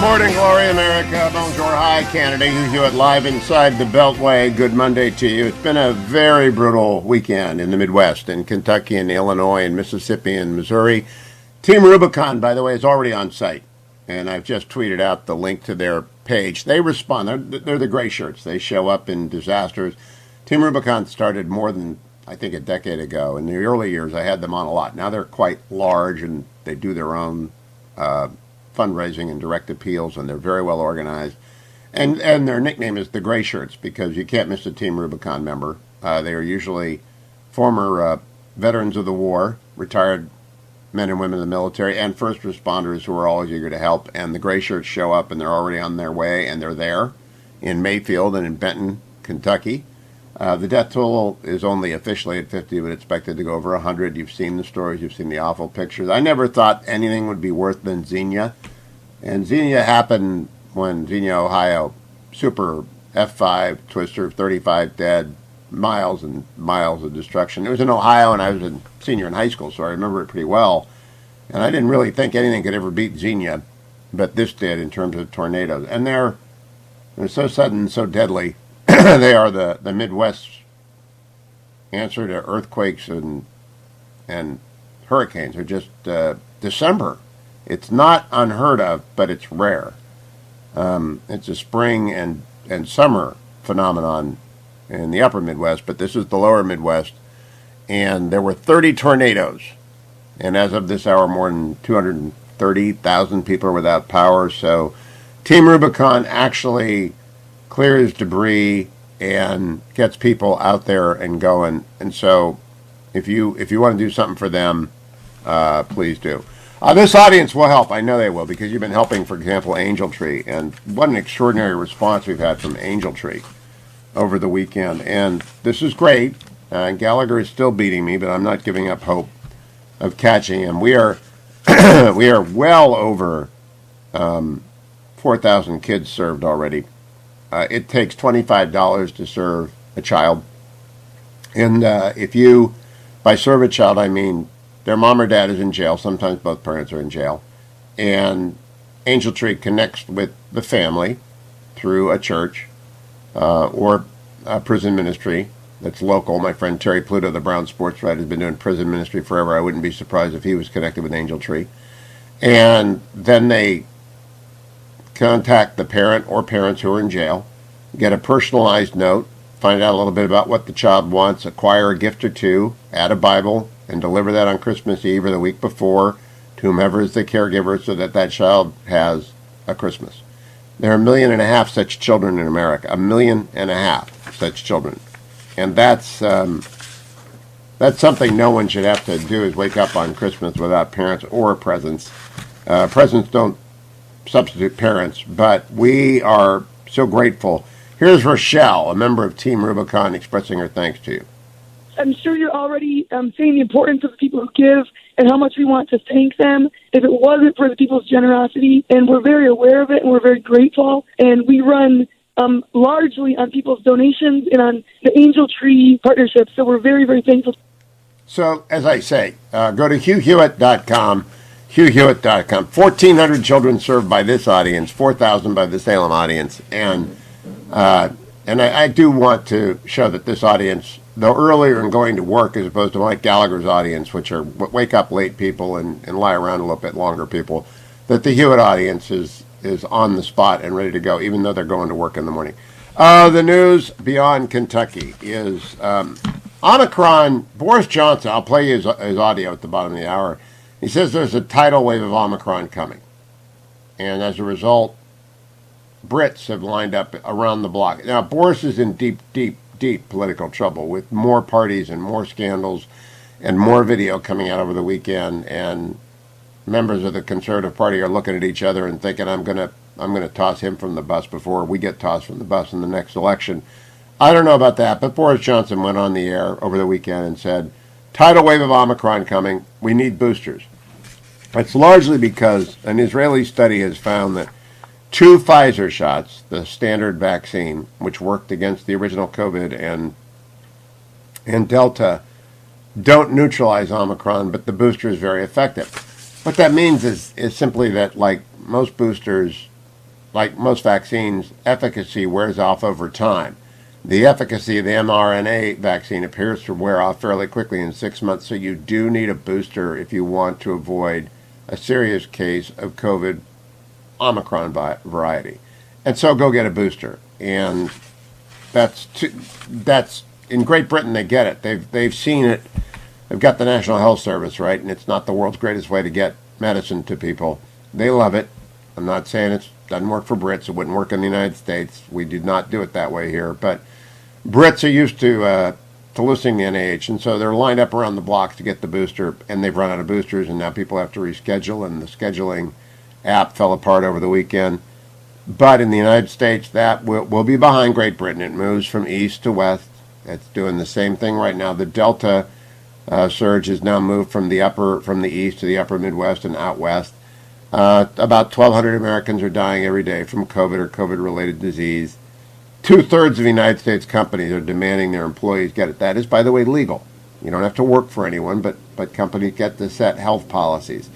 Morning Glory, America. Bonjour, hi, Canada. Hugh Hewitt live inside the Beltway. Good Monday to you. It's been a very brutal weekend in the Midwest, in Kentucky and Illinois and Mississippi and Missouri. Team Rubicon, by the way, is already on site, and I've just tweeted out the link to their page. They respond. They're the gray shirts. They show up in disasters. Team Rubicon started more than, I think, a decade ago. In the early years, I had them on a lot. Now they're quite large, and they do their own fundraising and direct appeals, and they're very well organized. And their nickname is the Gray Shirts because you can't miss a Team Rubicon member. They are usually former veterans of the war, retired men and women in the military, and first responders who are always eager to help. And the Gray Shirts show up, and they're already on their way, and they're there in Mayfield and in Benton, Kentucky. The death toll is only officially at 50, but expected to go over 100. You've seen the stories. You've seen the awful pictures. I never thought anything would be worse than Xenia. And Xenia happened when Xenia, Ohio, super F5 twister, 35 dead, miles and miles of destruction. It was in Ohio, and I was a senior in high school, so I remember it pretty well. And I didn't really think anything could ever beat Xenia, but this did in terms of tornadoes. And they're so sudden and so deadly. They are the Midwest's answer to earthquakes and hurricanes. They're just December. It's not unheard of, but it's rare. It's a spring and summer phenomenon in the upper Midwest, but this is the lower Midwest. And there were 30 tornadoes. And as of this hour, more than 230,000 people are without power. So Team Rubicon actually clears debris and gets people out there and going. And so if you want to do something for them, please do. This audience will help. I know they will, because you've been helping, for example, Angel Tree. And what an extraordinary response we've had from Angel Tree over the weekend. And this is great. Gallagher is still beating me, but I'm not giving up hope of catching him. We are we are well over 4,000 kids served already. It takes $25 to serve a child. And if you, by serve a child, I mean their mom or dad is in jail. Sometimes both parents are in jail. And Angel Tree connects with the family through a church or a prison ministry that's local. My friend Terry Pluto, the Brown sports writer, has been doing prison ministry forever. I wouldn't be surprised if he was connected with Angel Tree. And then they contact the parent or parents who are in jail, get a personalized note, find out a little bit about what the child wants, acquire a gift or two, add a Bible, and deliver that on Christmas Eve or the week before to whomever is the caregiver so that that child has a Christmas. There are 1.5 million such children in America, 1.5 million such children. And that's something no one should have to do, is wake up on Christmas without parents or presents. Presents don't substitute parents, but we are so grateful. Here's Rochelle, a member of Team Rubicon, expressing her thanks to you. I'm sure you're already seeing the importance of the people who give and how much we want to thank them. If it wasn't for the people's generosity, and we're very aware of it and we're very grateful, and we run largely on people's donations and on the Angel Tree partnership, so we're very, very thankful. So, as I say, go to HughHewitt.com, HughHewitt.com. 1,400 children served by this audience, 4,000 by the Salem audience, and I do want to show that this audience, though earlier in going to work as opposed to Mike Gallagher's audience, which are wake up late people and lie around a little bit longer people, that the Hewitt audience is on the spot and ready to go, even though they're going to work in the morning. The news beyond Kentucky is Omicron. Boris Johnson, I'll play his audio at the bottom of the hour. He says there's a tidal wave of Omicron coming. And as a result, Brits have lined up around the block. Now, Boris is in deep political trouble with more parties and more scandals and more video coming out over the weekend. And members of the Conservative Party are looking at each other and thinking, I'm gonna toss him from the bus before we get tossed from the bus in the next election. I don't know about that, but Boris Johnson went on the air over the weekend and said, tidal wave of Omicron coming, we need boosters. It's largely because an Israeli study has found that 2 Pfizer shots, the standard vaccine, which worked against the original COVID and Delta, don't neutralize Omicron, but the booster is very effective. What that means is simply that, like most boosters, like most vaccines, efficacy wears off over time. The efficacy of the mRNA vaccine appears to wear off fairly quickly in 6 months, so you do need a booster if you want to avoid a serious case of COVID Omicron variety. And so go get a booster. And that's in Great Britain, they get it. They've seen it. They've got the National Health Service, right? And it's not the world's greatest way to get medicine to people. They love it. I'm not saying it doesn't work for Brits. It wouldn't work in the United States. We do not do it that way here. But Brits are used to listening to the NIH, and so they're lined up around the blocks to get the booster, and they've run out of boosters, and now people have to reschedule, and the scheduling app fell apart over the weekend. But in the United States, that will be behind Great Britain. It moves from east to west. It's doing the same thing right now. The Delta surge has now moved from the east to the upper Midwest and out west. About 1,200 Americans are dying every day from COVID or COVID-related disease. 2/3 of the United States companies are demanding their employees get it. That is, by the way, legal. You don't have to work for anyone, but companies get to set health policies.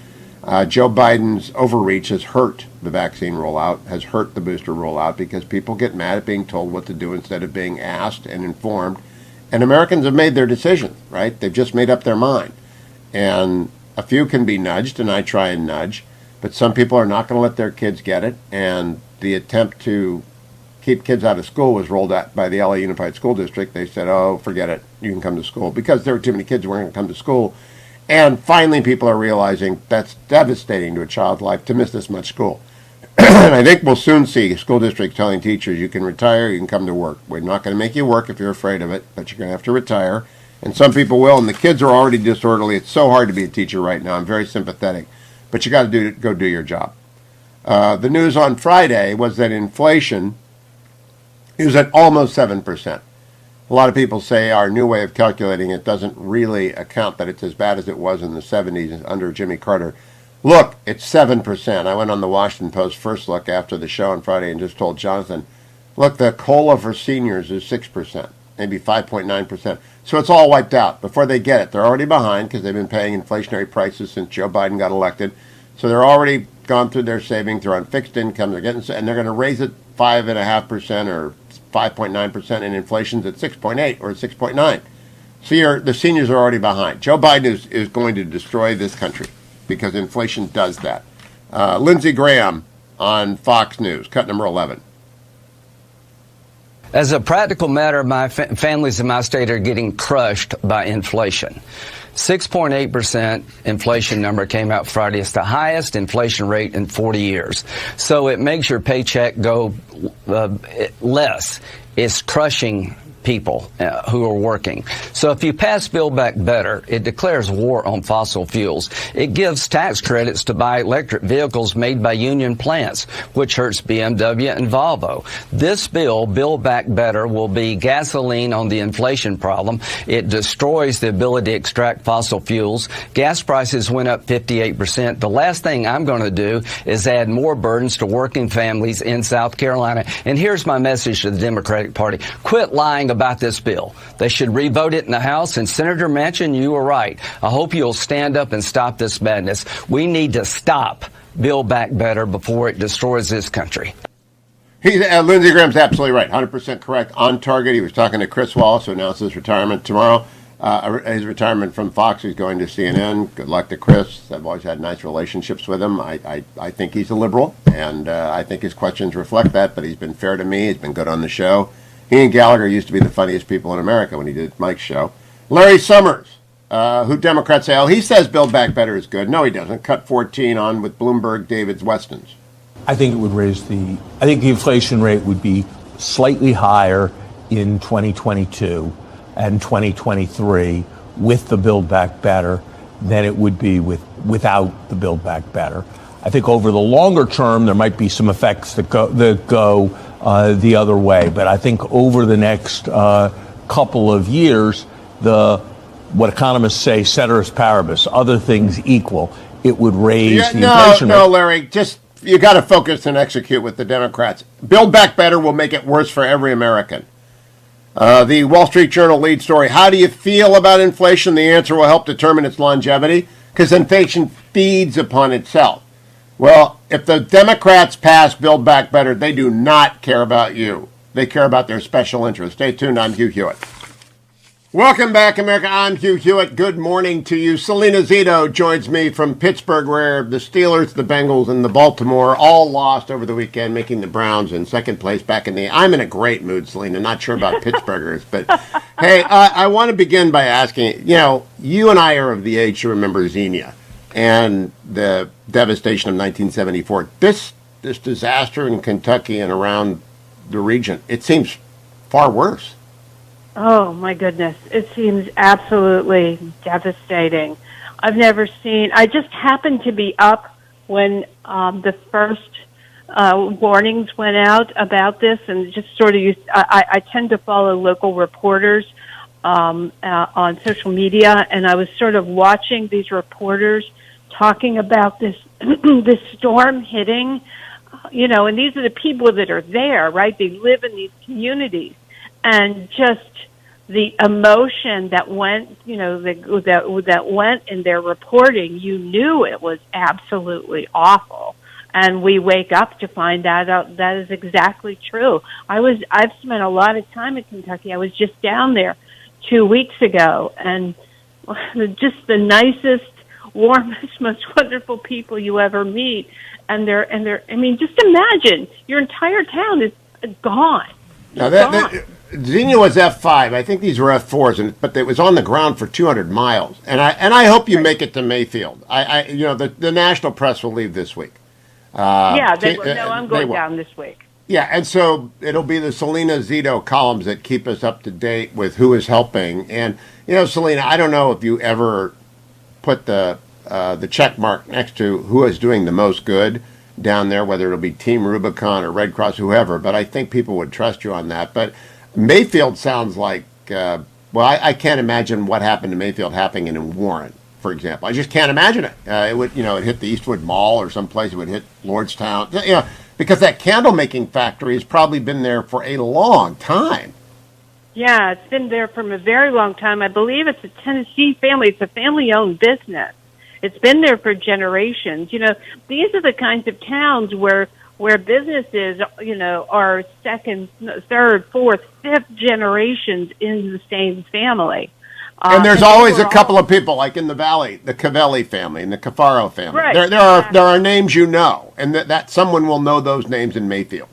Joe Biden's overreach has hurt the vaccine rollout, has hurt the booster rollout, because people get mad at being told what to do instead of being asked and informed. And Americans have made their decision, right? They've just made up their mind. And a few can be nudged, and I try and nudge, but some people are not going to let their kids get it. And the attempt to keep kids out of school was rolled out by the LA Unified School District. They said, oh, forget it, you can come to school, because there were too many kids who weren't going to come to school. And finally, people are realizing that's devastating to a child's life to miss this much school. And I think we'll soon see school districts telling teachers, you can retire, you can come to work. We're not going to make you work if you're afraid of it, but you're going to have to retire. And some people will, and the kids are already disorderly. It's so hard to be a teacher right now. I'm very sympathetic, but you got to go do your job. The news on Friday was that inflation is at almost 7%. A lot of people say our new way of calculating it doesn't really account that it's as bad as it was in the 70s under Jimmy Carter. Look, it's 7%. I went on the Washington Post First Look after the show on Friday and just told Jonathan, look, the COLA for seniors is 6%, maybe 5.9%. So it's all wiped out before they get it. They're already behind because they've been paying inflationary prices since Joe Biden got elected. So they're already gone through their savings. They're on fixed income. They're getting, and they're going to raise it 5.5% or 5.9%, and inflation's at 6.8 or 6.9. So the seniors are already behind. Joe Biden is going to destroy this country because inflation does that. Lindsey Graham on Fox News, cut number 11. As a practical matter, my families in my state are getting crushed by inflation. 6.8% inflation number came out Friday. It's the highest inflation rate in 40 years. So it makes your paycheck go less. It's crushing people who are working. So if you pass Build Back Better, it declares war on fossil fuels. It gives tax credits to buy electric vehicles made by union plants, which hurts BMW and Volvo. This bill, Build Back Better, will be gasoline on the inflation problem. It destroys the ability to extract fossil fuels. Gas prices went up 58%. The last thing I'm going to do is add more burdens to working families in South Carolina. And here's my message to the Democratic Party. Quit lying about this bill. They should revote it in the House. And Senator Manchin, you were right. I hope you'll stand up and stop this madness. We need to stop Build Back Better before it destroys this country. Lindsey Graham's absolutely right. 100% correct. On target. He was talking to Chris Wallace, who announced his retirement tomorrow. His retirement from Fox. He's going to CNN. Good luck to Chris. I've always had nice relationships with him. I think he's a liberal, and I think his questions reflect that, but he's been fair to me. He's been good on the show. He and Gallagher used to be the funniest people in America when he did Mike's show. Larry Summers, who Democrats say, oh, he says Build Back Better is good. No, he doesn't. Cut 14 on with Bloomberg, David's Westons. I think it would I think the inflation rate would be slightly higher in 2022 and 2023 with the Build Back Better than it would be without the Build Back Better. I think over the longer term, there might be some effects that go the other way. But I think over the next couple of years, what economists say, ceteris paribus, other things equal, it would raise the inflation rate. No, Larry, you got to focus and execute with the Democrats. Build Back Better will make it worse for every American. The Wall Street Journal lead story, how do you feel about inflation? The answer will help determine its longevity, because inflation feeds upon itself. Well, if the Democrats pass Build Back Better, they do not care about you. They care about their special interests. Stay tuned. I'm Hugh Hewitt. Welcome back, America. I'm Hugh Hewitt. Good morning to you. Salena Zito joins me from Pittsburgh, where the Steelers, the Bengals, and the Baltimore all lost over the weekend, making the Browns in second place back in the... I'm in a great mood, Salena. Not sure about Pittsburghers, but hey, I want to begin by asking, you and I are of the age to remember Xenia and the devastation of 1974. This disaster in Kentucky and around the region, it seems far worse. Oh, my goodness. It seems absolutely devastating. I've never seen... I just happened to be up when the first warnings went out about this, and just sort of I tend to follow local reporters on social media, and I was sort of watching these reporters talking about this this storm hitting, and these are the people that are there, right? They live in these communities. And just the emotion that went, that went in their reporting, you knew it was absolutely awful. And we wake up to find out that is exactly true. I've spent a lot of time in Kentucky. I was just down there 2 weeks ago, and just the nicest, warmest, most wonderful people you ever meet. And they're. I mean, just imagine your entire town is gone. Now Xenia was F5. I think these were F4s, but it was on the ground for 200 miles. And I hope you make it to Mayfield. The national press will leave this week. I'm going down this week. Yeah, and so it'll be the Salena Zito columns that keep us up to date with who is helping. And Salena, I don't know if you ever put the check mark next to who is doing the most good down there, whether it'll be Team Rubicon or Red Cross, whoever, but I think people would trust you on that. But Mayfield sounds like, I can't imagine what happened to Mayfield happening in Warren, for example. I just can't imagine it. It would, it hit the Eastwood Mall or someplace. It would hit Lordstown, because that candle making factory has probably been there for a long time. Yeah, it's been there from a very long time. I believe it's a Tennessee family. It's a family-owned business. It's been there for generations. These are the kinds of towns where businesses, are second, third, fourth, fifth generations in the same family. And there's always a couple of people, like in the Valley, the Cavelli family and the Cafaro family. Right. There are names and that someone will know those names in Mayfield.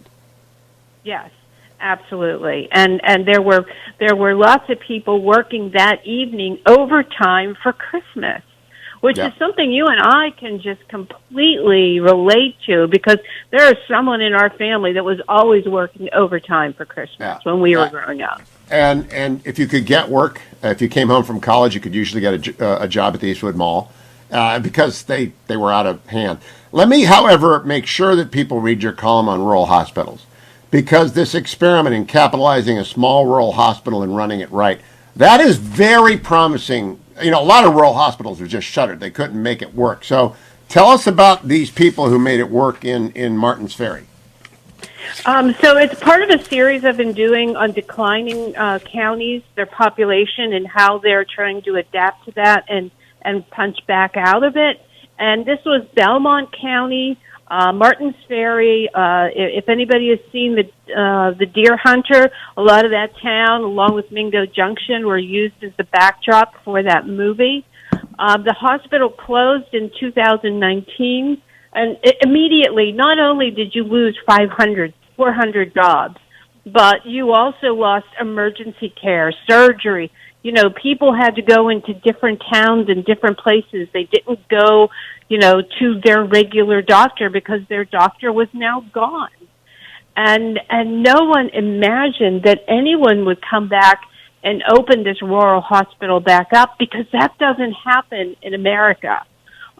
Yes, absolutely. And there were lots of people working that evening overtime for Christmas, which is something you and I can just completely relate to, because there is someone in our family that was always working overtime for Christmas when we were growing up. And if you could get work, if you came home from college, you could usually get a job at the Eastwood Mall because they were out of hand. Let me, however, make sure that people read your column on rural hospitals, because this experiment in capitalizing a small rural hospital and running it right, that is very promising. A lot of rural hospitals are just shuttered. They couldn't make it work. So tell us about these people who made it work in Martins Ferry. So it's part of a series I've been doing on declining counties, their population, and how they're trying to adapt to that and punch back out of it. And this was Belmont County, Martins Ferry. If anybody has seen the Deer Hunter, a lot of that town, along with Mingo Junction, were used as the backdrop for that movie. The hospital closed in 2019, and immediately, not only did you lose 400 jobs, but you also lost emergency care, surgery. People had to go into different towns and different places. They didn't go, to their regular doctor because their doctor was now gone. And no one imagined that anyone would come back and open this rural hospital back up, because that doesn't happen in America.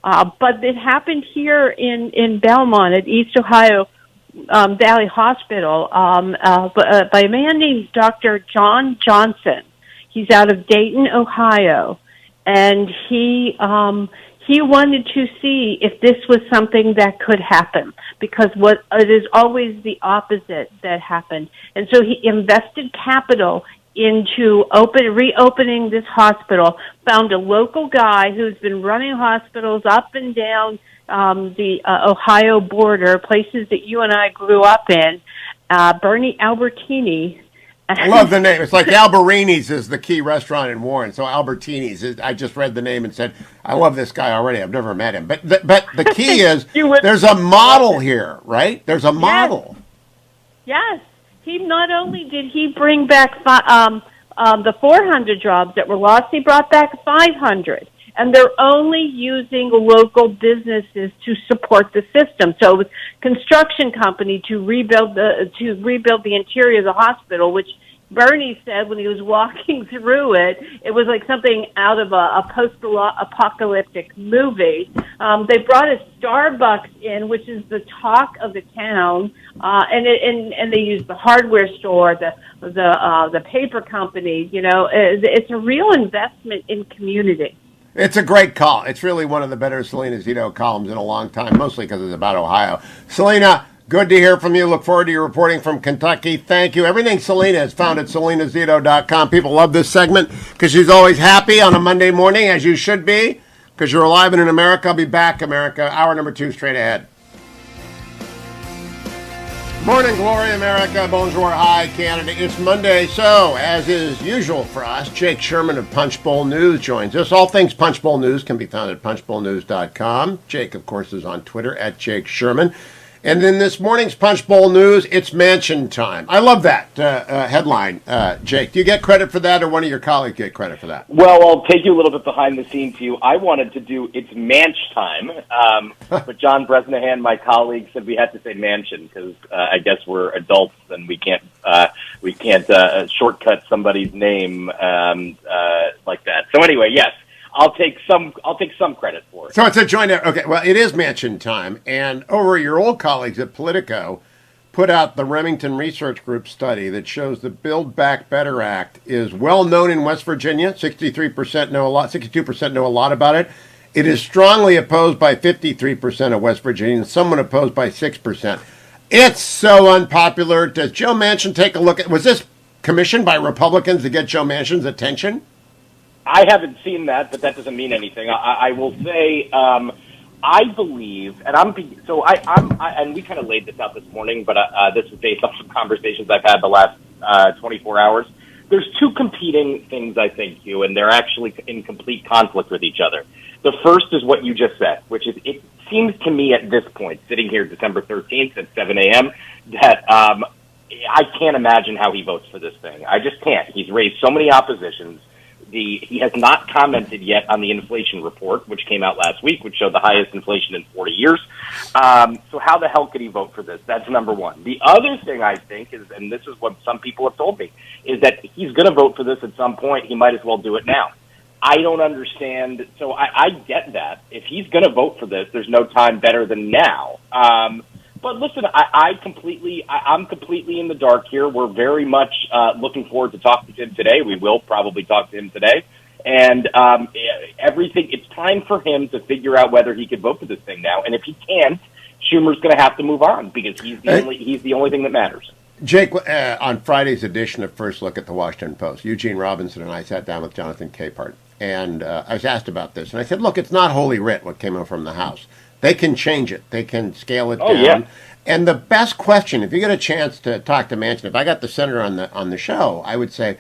But it happened here in Belmont at East Ohio Valley Hospital by a man named Dr. John Johnson. He's out of Dayton, Ohio, and he wanted to see if this was something that could happen, because it is always the opposite that happened. And so he invested capital into reopening this hospital, found a local guy who's been running hospitals up and down, the Ohio border, places that you and I grew up in, Bernie Albertini. I love the name. It's like Alberini's is the key restaurant in Warren. So Albertini's is, I just read the name and said, I love this guy already. I've never met him. But the key is there's a model here, right? There's a model. Yes. He not only did he bring back the 400 jobs that were lost, he brought back 500. And they're only using local businesses to support the system. So it was construction company to rebuild the interior of the hospital, which Bernie said when he was walking through it, it was like something out of a post-apocalyptic movie. They brought a Starbucks in, which is the talk of the town, and they used the hardware store, the paper company. You know, it's a real investment in community. It's a great call. It's really one of the better Salena Zito columns in a long time, mostly because it's about Ohio. Salena, good to hear from you. Look forward to your reporting from Kentucky. Thank you. Everything Salena is found at salenazito.com. People love this segment because she's always happy on a Monday morning, as you should be, because you're alive and in America. I'll be back, America. Hour number 2 straight ahead. Morning, glory, America. Bonjour, hi, Canada. It's Monday, so as is usual for us, Jake Sherman of Punchbowl News joins us. All things Punchbowl News can be found at punchbowlnews.com. Jake, of course, is on Twitter at Jake Sherman. And in this morning's Punchbowl News, it's mansion time. I love that headline, Jake. Do you get credit for that, or one of your colleagues get credit for that? Well, I'll take you a little bit behind the scenes, Hugh. I wanted to do it's manch time, but John Bresnahan, my colleague, said we had to say mansion because I guess we're adults and we can't shortcut somebody's name like that. So anyway, yes. I'll take some credit for it. So it's a joint. Okay, well, it is mansion time, and over your old colleagues at Politico put out the Remington Research Group study that shows the Build Back Better Act is well known in West Virginia. 63% know a lot. 62% know a lot about it. It is strongly opposed by 53% of West Virginians. Someone opposed by 6%. It's so unpopular. Does Joe Manchin take a look at? Was this commissioned by Republicans to get Joe Manchin's attention? I haven't seen that, but that doesn't mean anything. I will say, I believe, and and we kind of laid this out this morning, but this is based off some conversations I've had the last 24 hours. There's two competing things, I think, Hugh, and they're actually in complete conflict with each other. The first is what you just said, which is it seems to me at this point, sitting here December 13th at 7 a.m., that I can't imagine how he votes for this thing. I just can't. He's raised so many oppositions. He has not commented yet on the inflation report, which came out last week, which showed the highest inflation in 40 years. So how the hell could he vote for this? That's number one. The other thing I think is, and this is what some people have told me, is that he's going to vote for this at some point. He might as well do it now. I don't understand. So I get that. If he's going to vote for this, there's no time better than now. But listen, I'm completely in the dark here. We're very much looking forward to talking to him today. We will probably talk to him today. And everything, it's time for him to figure out whether he could vote for this thing now. And if he can't, Schumer's going to have to move on because he's the only thing that matters. Jake, on Friday's edition of First Look at the Washington Post, Eugene Robinson and I sat down with Jonathan Capehart. And I was asked about this. And I said, look, it's not Holy Writ what came out from the House. They can change it. They can scale it down. Yeah. And the best question, if you get a chance to talk to Manchin, if I got the senator on the show, I would say,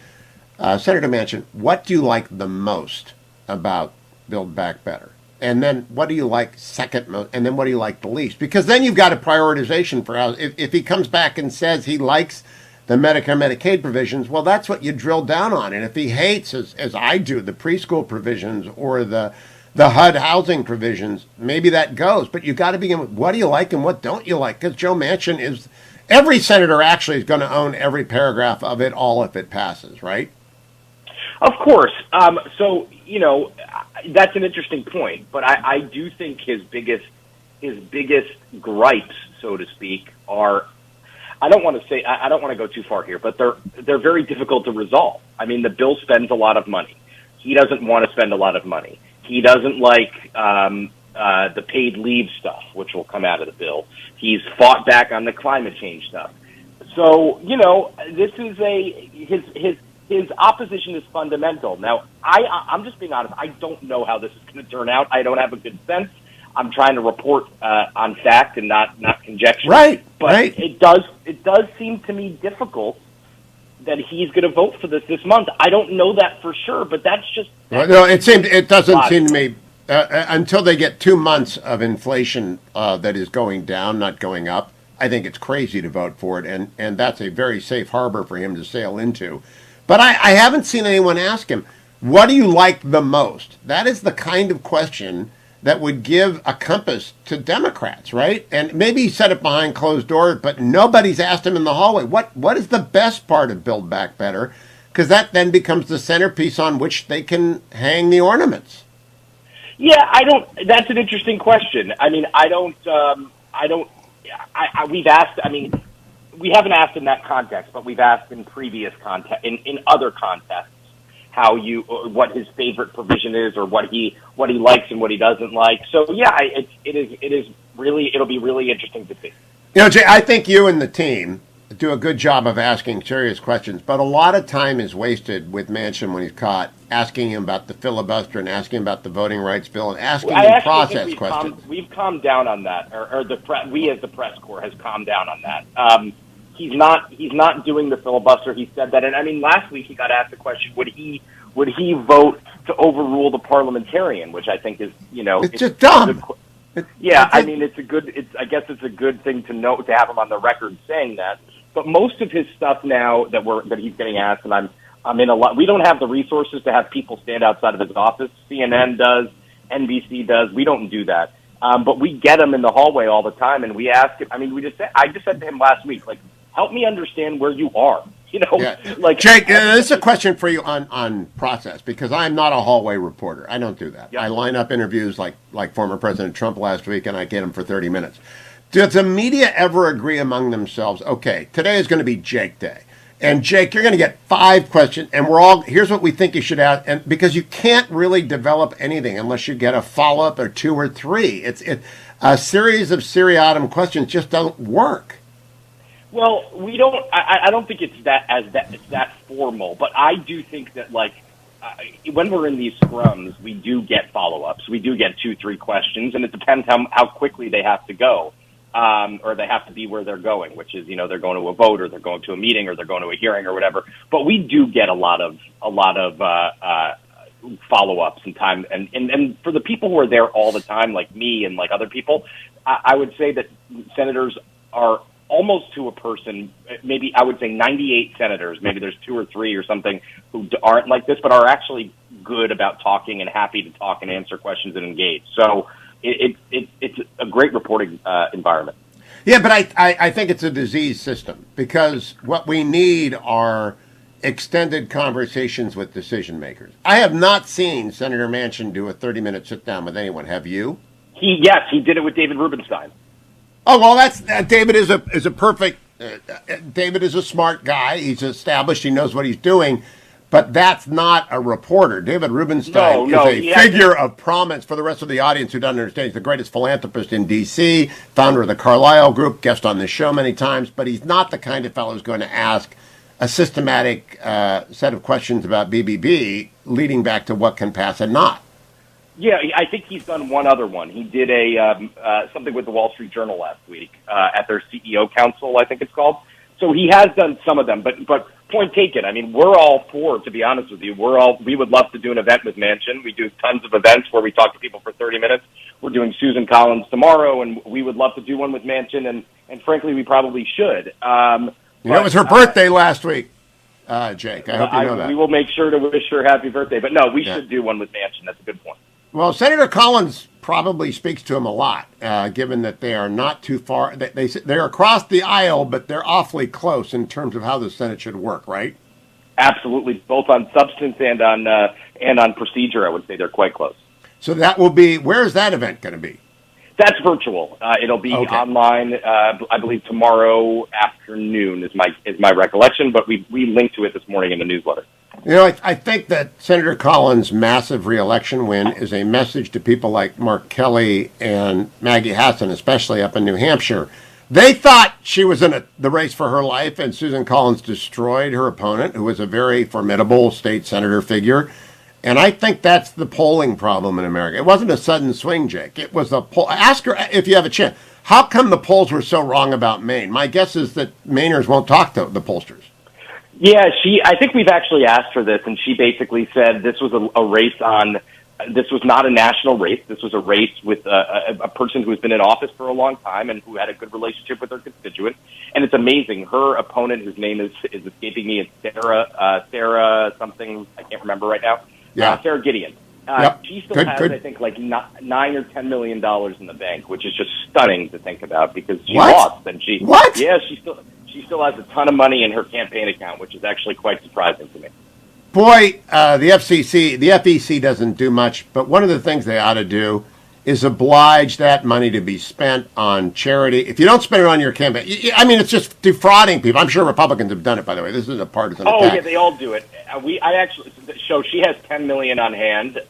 Senator Manchin, what do you like the most about Build Back Better? And then what do you like second most? And then what do you like the least? Because then you've got a prioritization for how, if he comes back and says he likes the Medicare, Medicaid provisions, well, that's what you drill down on. And if he hates, as I do, the preschool provisions or the HUD housing provisions, maybe that goes. But you've got to begin with what do you like and what don't you like? Because Joe Manchin is, every senator actually is going to own every paragraph of it all if it passes, right? Of course. So, you know, that's an interesting point. But I do think his biggest gripes, so to speak, are, I don't want to go too far here, but they're very difficult to resolve. I mean, the bill spends a lot of money. He doesn't want to spend a lot of money. He doesn't like the paid leave stuff, which will come out of the bill. He's fought back on the climate change stuff. So, you know, this is his opposition is fundamental. Now, I'm just being honest. I don't know how this is going to turn out. I don't have a good sense. I'm trying to report on fact and not conjecture. Right. But right. it does seem to me difficult that he's going to vote for this month. I don't know that for sure, but that's just No, it doesn't seem to me until they get 2 months of inflation that is going down, not going up. I think it's crazy to vote for it, and that's a very safe harbor for him to sail into. But I haven't seen anyone ask him, what do you like the most? That is the kind of question that would give a compass to Democrats, right? And maybe he said it behind closed doors, but nobody's asked him in the hallway, what is the best part of Build Back Better? Because that then becomes the centerpiece on which they can hang the ornaments. Yeah, that's an interesting question. I mean, we've asked, I mean, we haven't asked in that context, but we've asked in previous context, in other contexts, what his favorite provision is, or what he likes and what he doesn't like. So yeah, it'll be really interesting to see. You know, Jay, I think you and the team do a good job of asking serious questions, but a lot of time is wasted with Manchin when he's caught, asking him about the filibuster and asking him about the voting rights bill and asking him process questions. We've calmed down on that, or we as the press corps has calmed down on that. He's not doing the filibuster. He said that, and I mean, last week he got asked the question: would he vote to overrule the parliamentarian? Which I think is, it's just dumb. I mean, I guess it's a good thing to note, to have him on the record saying that. But most of his stuff now that he's getting asked, and I'm in a lot. We don't have the resources to have people stand outside of his office. CNN does, NBC does. We don't do that. But we get him in the hallway all the time, and we ask him. I mean, I just said to him last week, like, help me understand where you are. Like, Jake, this is a question for you on process, because I'm not a hallway reporter. I don't do that. Yeah. I line up interviews like former President Trump last week, and I get them for 30 minutes. Does the media ever agree among themselves, okay, today is going to be Jake Day, and Jake, you're going to get 5 questions, and here's what we think you should ask, and because you can't really develop anything unless you get a follow-up or 2 or 3. It's a series of seriatim questions just don't work. Well, we don't. I don't think it's that formal, but I do think that, like, when we're in these scrums, we do get follow-ups. We do get 2-3 questions, and it depends how quickly they have to go, or they have to be where they're going, which is, they're going to a vote, or they're going to a meeting, or they're going to a hearing, or whatever. But we do get a lot of follow-ups and time, and for the people who are there all the time, like me and like other people, I would say that senators are almost to a person, maybe I would say 98 senators, maybe there's 2 or 3 or something who aren't like this, but are actually good about talking and happy to talk and answer questions and engage. So it's a great reporting environment. Yeah, but I think it's a diseased system, because what we need are extended conversations with decision makers. I have not seen Senator Manchin do a 30-minute sit-down with anyone. Have you? Yes, he did it with David Rubenstein. Oh, well, that's David is a perfect. David is a smart guy. He's established. He knows what he's doing, but that's not a reporter. David Rubenstein is a figure of prominence for the rest of the audience who doesn't understand. He's the greatest philanthropist in D.C., founder of the Carlyle Group, guest on this show many times, but he's not the kind of fellow who's going to ask a systematic set of questions about BBB leading back to what can pass and not. Yeah, I think he's done one other one. He did something with the Wall Street Journal last week at their CEO Council, I think it's called. So he has done some of them, but point taken. I mean, we're all for, to be honest with you, we would love to do an event with Manchin. We do tons of events where we talk to people for 30 minutes. We're doing Susan Collins tomorrow, and we would love to do one with Manchin, and frankly, we probably should. It was her birthday last week, Jake. I hope you know that. We will make sure to wish her happy birthday. But no, we should do one with Manchin. That's a good point. Well, Senator Collins probably speaks to him a lot, given that they are not too far. They're across the aisle, but they're awfully close in terms of how the Senate should work, right? Absolutely, both on substance and on procedure. I would say they're quite close. So that will be. Where is that event going to be? That's virtual. It'll be online. I believe tomorrow afternoon is my recollection. But we linked to it this morning in the newsletter. You know, I think that Senator Collins' massive re-election win is a message to people like Mark Kelly and Maggie Hassan, especially up in New Hampshire. They thought she was in the race for her life, and Susan Collins destroyed her opponent, who was a very formidable state senator figure. And I think that's the polling problem in America. It wasn't a sudden swing, Jake. It was a poll. Ask her if you have a chance. How come the polls were so wrong about Maine? My guess is that Mainers won't talk to the pollsters. Yeah, I think we've actually asked her this, and she basically said this was a race on. This was not a national race. This was a race with a person who has been in office for a long time and who had a good relationship with her constituents. And it's amazing. Her opponent, whose name is escaping me, is Sarah something I can't remember right now. Yeah. Sarah Gideon. Yep. She still has, I think, like $9 or $10 million in the bank, which is just stunning to think about because she lost. And What? Yeah, she still has a ton of money in her campaign account, which is actually quite surprising to me. Boy, the FEC doesn't do much, but one of the things they ought to do is oblige that money to be spent on charity. If you don't spend it on your campaign, it's just defrauding people. I'm sure Republicans have done it, by the way. This isn't a partisan attack. Oh, yeah, they all do it. So she has $10 million on hand.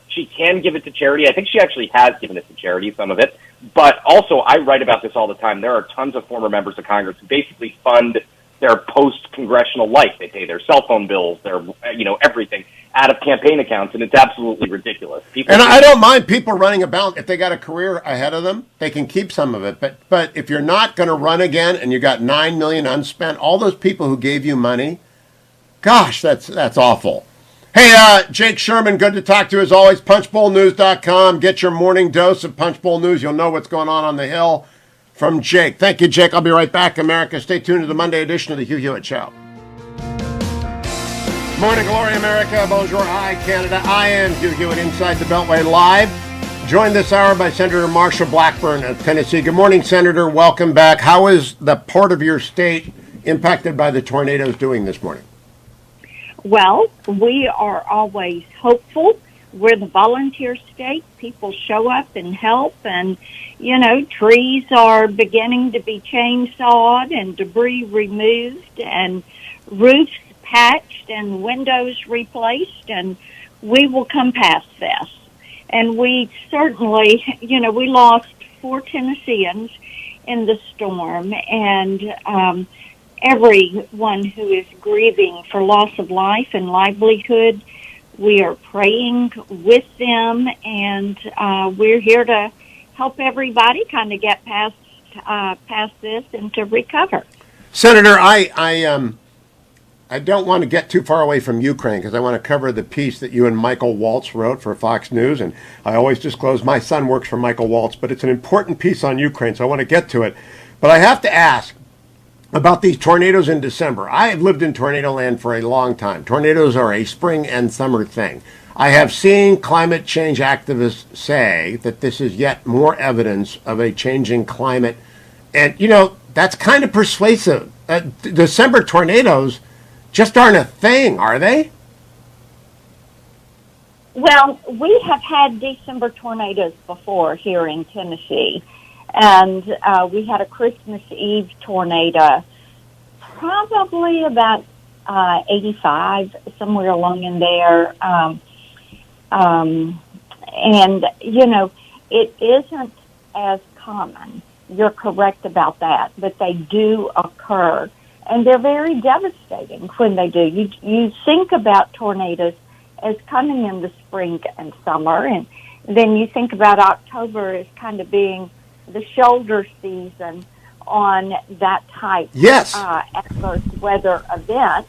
She can give it to charity. I think she actually has given it to charity, some of it. But also, I write about this all the time. There are tons of former members of Congress who basically fund their post-congressional life. They pay their cell phone bills, their everything out of campaign accounts, and it's absolutely ridiculous. I don't mind people running a balance. If they got a career ahead of them, they can keep some of it. But if you're not going to run again and you got $9 million unspent, all those people who gave you money, gosh, that's awful. Hey, Jake Sherman, good to talk to you as always. PunchbowlNews.com. Get your morning dose of Punchbowl News. You'll know what's going on the Hill from Jake. Thank you, Jake. I'll be right back, America. Stay tuned to the Monday edition of the Hugh Hewitt Show. Morning glory, America. Bonjour, hi, Canada. I am Hugh Hewitt inside the Beltway live. Joined this hour by Senator Marsha Blackburn of Tennessee. Good morning, Senator. Welcome back. How is the part of your state impacted by the tornadoes doing this morning? Well, we are always hopeful. We're the volunteer state. People show up and help, and, trees are beginning to be chainsawed and debris removed and roofs patched and windows replaced, and we will come past this. And we certainly, we lost 4 Tennesseans in the storm, and everyone who is grieving for loss of life and livelihood, we are praying with them, and we're here to help everybody kind of get past this and to recover. Senator, I don't want to get too far away from Ukraine because I want to cover the piece that you and Michael Waltz wrote for Fox News, and I always disclose my son works for Michael Waltz, but it's an important piece on Ukraine, so I want to get to it. But I have to ask about these tornadoes in December. I have lived in tornado land for a long time. Tornadoes are a spring and summer thing. I have seen climate change activists say that this is yet more evidence of a changing climate. And, that's kind of persuasive. December tornadoes just aren't a thing, are they? Well, we have had December tornadoes before here in Tennessee. And we had a Christmas Eve tornado, probably about 85, somewhere along in there. And, it isn't as common. You're correct about that, but they do occur. And they're very devastating when they do. You think about tornadoes as coming in the spring and summer, and then you think about October as kind of being the shoulder season on that type adverse weather event.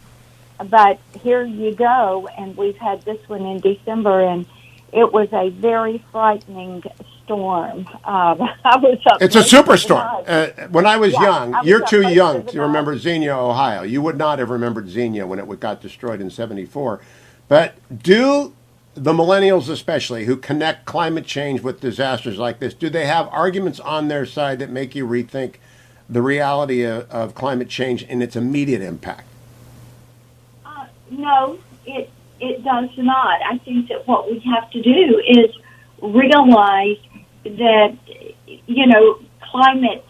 But here you go, and we've had this one in December, and it was a very frightening storm. It's a superstorm. When I was young, you're too young to remember Xenia, Ohio. You would not have remembered Xenia when it got destroyed in 74. But do the millennials especially, who connect climate change with disasters like this, do they have arguments on their side that make you rethink the reality of climate change and its immediate impact? No, it does not. I think that what we have to do is realize that, climate,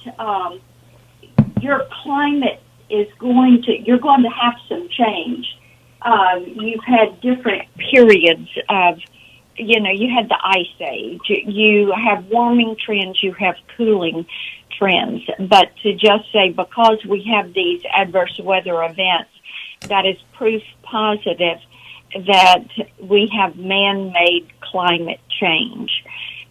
your climate is you're going to have some change. You've had different periods of, you had the ice age, you have warming trends, you have cooling trends. But to just say because we have these adverse weather events, that is proof positive that we have man-made climate change.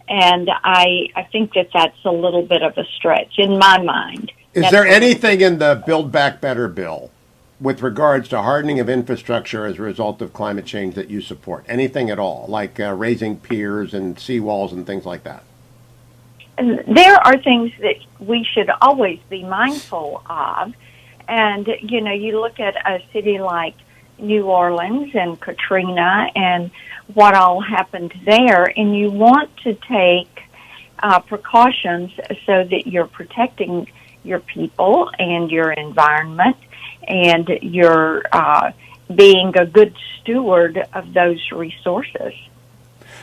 And I think that that's a little bit of a stretch in my mind. Is there anything in the Build Back Better bill with regards to hardening of infrastructure as a result of climate change that you support? Anything at all, like raising piers and seawalls and things like that? There are things that we should always be mindful of. And, you know, you look at a city like New Orleans and Katrina and what all happened there, and you want to take precautions so that you're protecting your people and your environment, and you're being a good steward of those resources.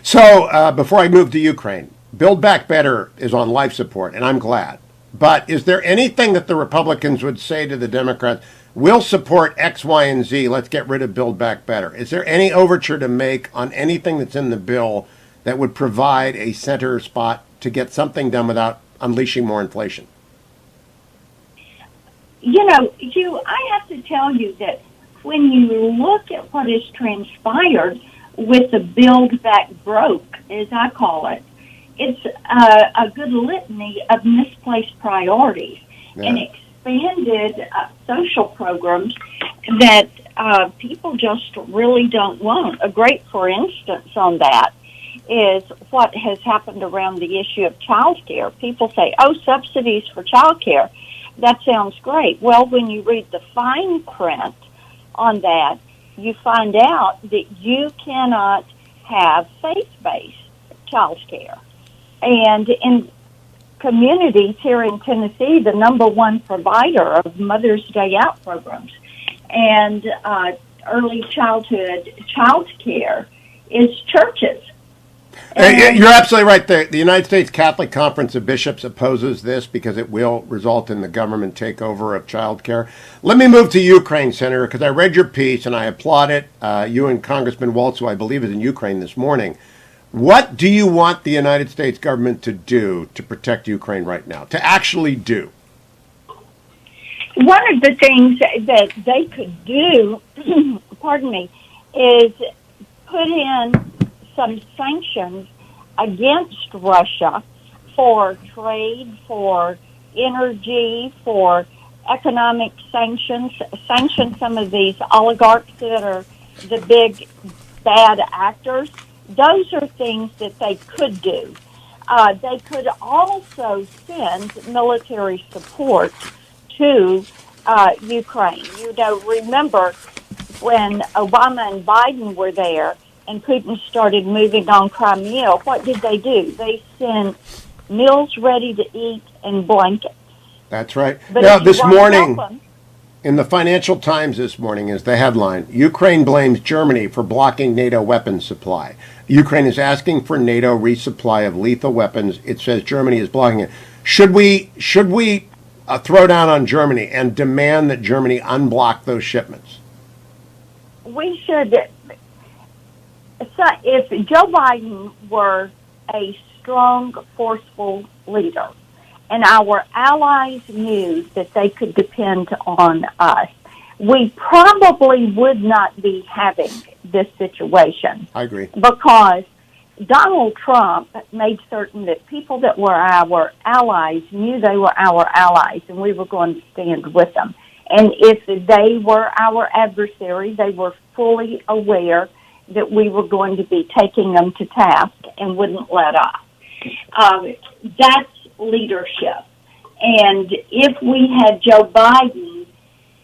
So before I move to Ukraine, Build Back Better is on life support, and I'm glad. But is there anything that the Republicans would say to the Democrats, we'll support X, Y, and Z, let's get rid of Build Back Better? Is there any overture to make on anything that's in the bill that would provide a center spot to get something done without unleashing more inflation? You know, I have to tell you that when you look at what has transpired with the Build Back Broke, as I call it, it's a good litany of misplaced priorities and expanded social programs that people just really don't want. A great, for instance, on that is what has happened around the issue of child care. People say, oh, subsidies for child care. That sounds great. Well, when you read the fine print on that, you find out that you cannot have faith-based child care. And in communities here in Tennessee, the number one provider of Mother's Day Out programs and early childhood child care is churches. You're absolutely right. The United States Catholic Conference of Bishops opposes this because it will result in the government takeover of child care. Let me move to Ukraine, Senator, because I read your piece and I applaud it. You and Congressman Waltz, who I believe is in Ukraine this morning. What do you want the United States government to do to protect Ukraine right now, to actually do? One of the things that they could do, pardon me, is put in some sanctions against Russia for trade, for energy, for economic sanctions, sanction some of these oligarchs that are the big bad actors. Those are things that they could do. They could also send military support to Ukraine. You know, remember when Obama and Biden were there and Putin started moving on Crimea, what did they do? They sent meals ready to eat and blankets. That's right. But now, this morning, in the Financial Times this morning is the headline, Ukraine blames Germany for blocking NATO weapons supply. Ukraine is asking for NATO resupply of lethal weapons. It says Germany is blocking it. Should we throw down on Germany and demand that Germany unblock those shipments? We should. So if Joe Biden were a strong, forceful leader, and our allies knew that they could depend on us, we probably would not be having this situation. I agree. Because Donald Trump made certain that people that were our allies knew they were our allies and we were going to stand with them. And if they were our adversary, they were fully aware that we were going to be taking them to task and wouldn't let up. That's leadership. And if we had Joe Biden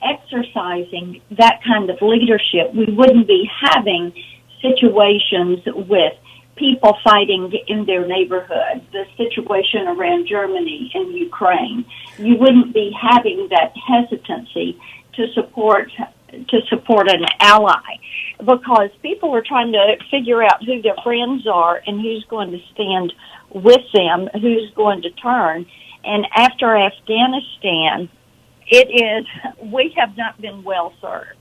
exercising that kind of leadership, we wouldn't be having situations with people fighting in their neighborhood, the situation around Germany and Ukraine. You wouldn't be having that hesitancy to support an ally, because people are trying to figure out who their friends are and who's going to stand with them, who's going to turn. And after Afghanistan, we have not been well served.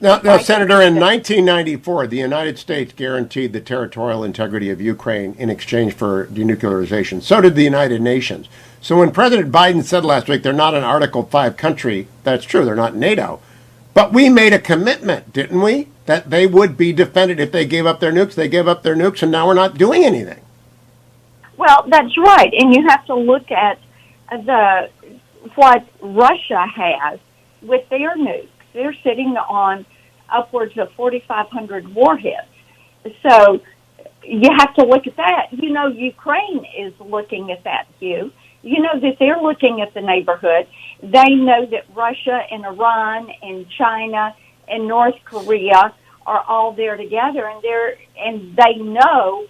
Now, Senator, in 1994, the United States guaranteed the territorial integrity of Ukraine in exchange for denuclearization. So did the United Nations. So when President Biden said last week they're not an Article 5 country, that's true, they're not NATO. But we made a commitment, didn't we, that they would be defended if they gave up their nukes. They gave up their nukes, and now we're not doing anything. Well, that's right, and you have to look at what Russia has with their nukes. They're sitting on upwards of 4,500 warheads. So you have to look at that. You know, Ukraine is looking at that, Hugh. You know that they're looking at the neighborhood. They know that Russia and Iran and China and North Korea are all there together, and they know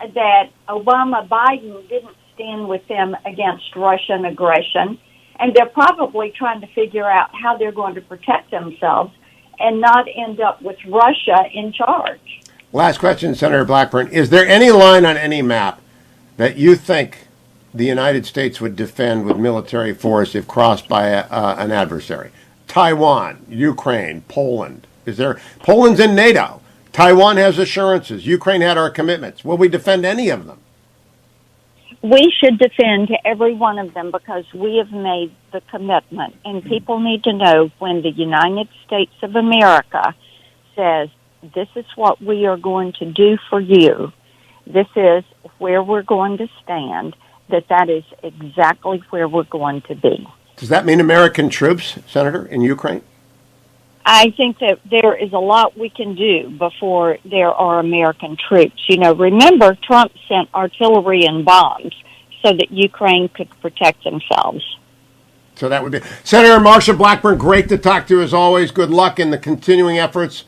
that Obama Biden didn't stand with them against Russian aggression, and they're probably trying to figure out how they're going to protect themselves and not end up with Russia in charge. Last question, Senator Blackburn. Is there any line on any map that you think the United States would defend with military force if crossed by an adversary? Taiwan, Ukraine, Poland. Poland's in NATO. Taiwan has assurances. Ukraine had our commitments. Will we defend any of them? We should defend every one of them because we have made the commitment. And people need to know when the United States of America says, this is what we are going to do for you, this is where we're going to stand, that is exactly where we're going to be. Does that mean American troops, Senator, in Ukraine? I think that there is a lot we can do before there are American troops. You know, remember, Trump sent artillery and bombs so that Ukraine could protect themselves. So that would be... Senator Marsha Blackburn, great to talk to you as always. Good luck in the continuing efforts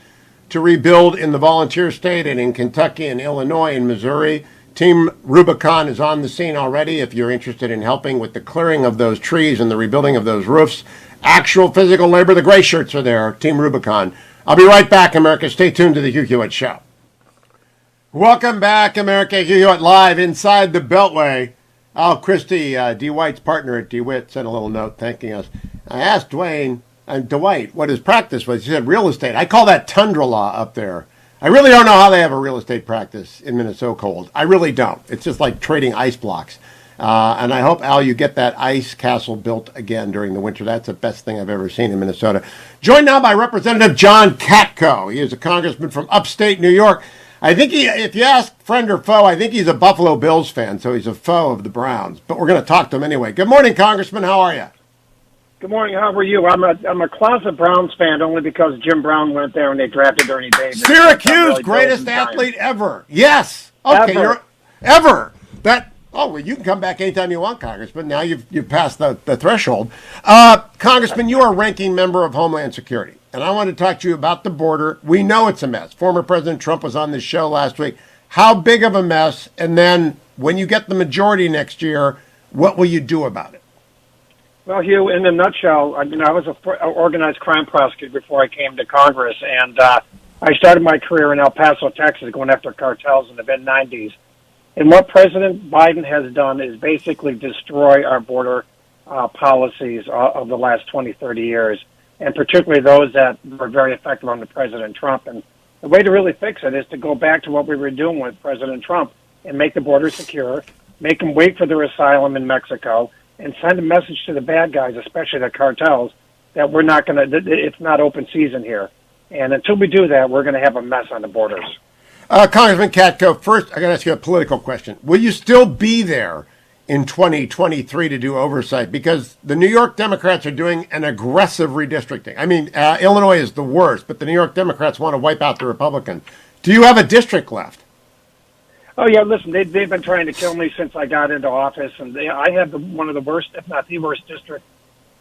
to rebuild in the volunteer state and in Kentucky and Illinois and Missouri. Team Rubicon is on the scene already if you're interested in helping with the clearing of those trees and the rebuilding of those roofs. Actual physical labor, the gray shirts are there, Team Rubicon. I'll be right back, America. Stay tuned to the Hugh Hewitt Show. Welcome back, America. Hugh Hewitt live inside the Beltway. Oh, Christy, DeWhite's partner at DeWitt, sent a little note thanking us. I asked Dwight what his practice was. He said real estate. I call that tundra law up there. I really don't know how they have a real estate practice in Minnesota cold. I really don't. It's just like trading ice blocks. And I hope, Al, you get that ice castle built again during the winter. That's the best thing I've ever seen in Minnesota. Joined now by Representative John Katko. He is a congressman from upstate New York. I think if you ask friend or foe, I think he's a Buffalo Bills fan, so he's a foe of the Browns. But we're going to talk to him anyway. Good morning, Congressman. How are you? Good morning. How are you? I'm a closet Browns fan only because Jim Brown went there and they drafted Ernie Davis. Syracuse, really greatest athlete ever. Yes. Okay, ever. Well, you can come back anytime you want, Congressman. Now you've passed the threshold. Congressman, you are ranking member of Homeland Security, and I want to talk to you about the border. We know it's a mess. Former President Trump was on this show last week. How big of a mess? And then when you get the majority next year, what will you do about it? Well, Hugh, in a nutshell, I was an organized crime prosecutor before I came to Congress, and I started my career in El Paso, Texas, going after cartels in the mid-'90s. And what President Biden has done is basically destroy our border policies of the last 20, 30 years, and particularly those that were very effective under President Trump. And the way to really fix it is to go back to what we were doing with President Trump and make the border secure, make them wait for their asylum in Mexico, and send a message to the bad guys, especially the cartels, that we're not going to, it's not open season here. And until we do that, we're going to have a mess on the borders. Congressman Catko, first, I got to ask you a political question. Will you still be there in 2023 to do oversight? Because the New York Democrats are doing an aggressive redistricting. I mean, Illinois is the worst, but the New York Democrats want to wipe out the Republicans. Do you have a district left? Oh, yeah, listen, they've been trying to kill me since I got into office, and I have one of the worst, if not the worst, district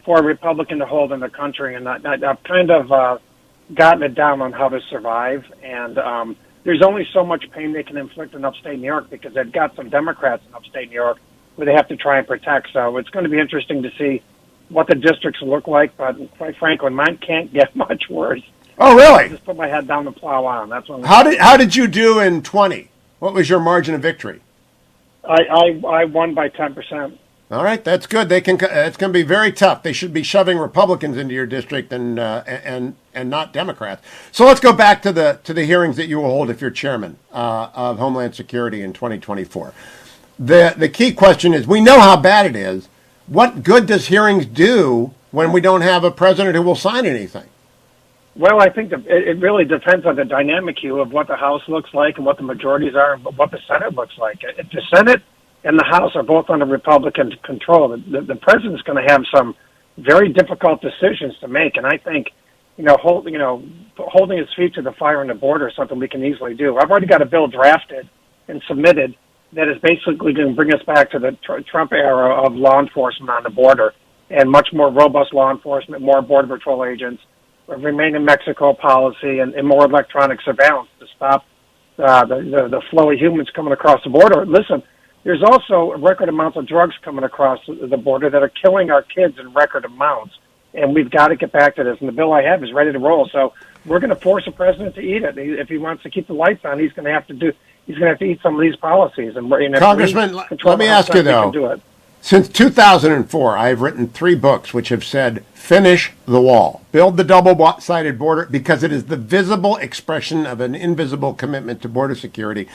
for a Republican to hold in the country, and I've kind of gotten it down on how to survive, and there's only so much pain they can inflict in upstate New York because they've got some Democrats in upstate New York where they have to try and protect, so it's going to be interesting to see what the districts look like, but quite frankly, mine can't get much worse. Oh, really? I just put my head down and plow on. That's what How did you do in 20? What was your margin of victory? I won by 10%. All right, that's good. It's going to be very tough. They should be shoving Republicans into your district and not Democrats. So let's go back to the hearings that you will hold if you're chairman of Homeland Security in 2024. The key question is: we know how bad it is. What good does hearings do when we don't have a president who will sign anything? Well, I think it really depends on the dynamic, Hugh, of what the House looks like and what the majorities are and what the Senate looks like. If the Senate and the House are both under Republican control, the president's going to have some very difficult decisions to make. And I think, holding his feet to the fire on the border is something we can easily do. I've already got a bill drafted and submitted that is basically going to bring us back to the Trump era of law enforcement on the border and much more robust law enforcement, more Border Patrol agents, remain in Mexico policy, and more electronic surveillance to stop the flow of humans coming across the border. Listen, there's also record amounts of drugs coming across the border that are killing our kids in record amounts, and we've got to get back to this. And the bill I have is ready to roll. So we're going to force the president to eat it. If he wants to keep the lights on, he's going to have to eat some of these policies. And Congressman, let me ask you though. Since 2004, I have written 3 books which have said, finish the wall, build the double-sided border, because it is the visible expression of an invisible commitment to border security.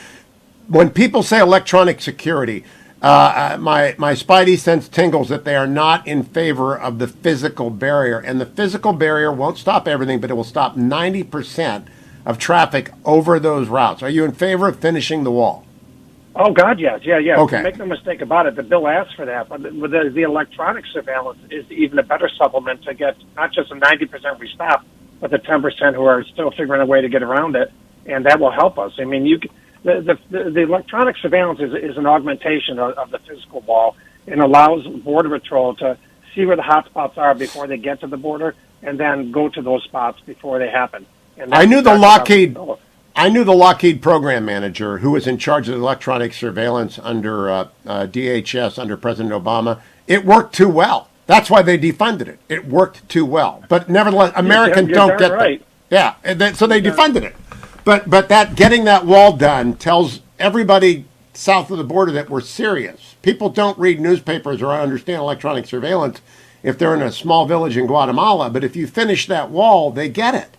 When people say electronic security, my spidey sense tingles that they are not in favor of the physical barrier. And the physical barrier won't stop everything, but it will stop 90% of traffic over those routes. Are you in favor of finishing the wall? Oh, God, yes. Yeah. Okay. Make no mistake about it. The bill asks for that. But the electronic surveillance is even a better supplement to get not just a 90% we stop, but the 10% who are still figuring a way to get around it. And that will help us. I mean, the electronic surveillance is an augmentation of the physical wall and allows Border Patrol to see where the hot spots are before they get to the border and then go to those spots before they happen. And I knew the Lockheed program manager who was in charge of the electronic surveillance under DHS under President Obama. It worked too well. That's why they defunded it. It worked too well. But nevertheless, Americans don't get right. So they defunded it. But that getting that wall done tells everybody south of the border that we're serious. People don't read newspapers or understand electronic surveillance if they're in a small village in Guatemala. But if you finish that wall, they get it.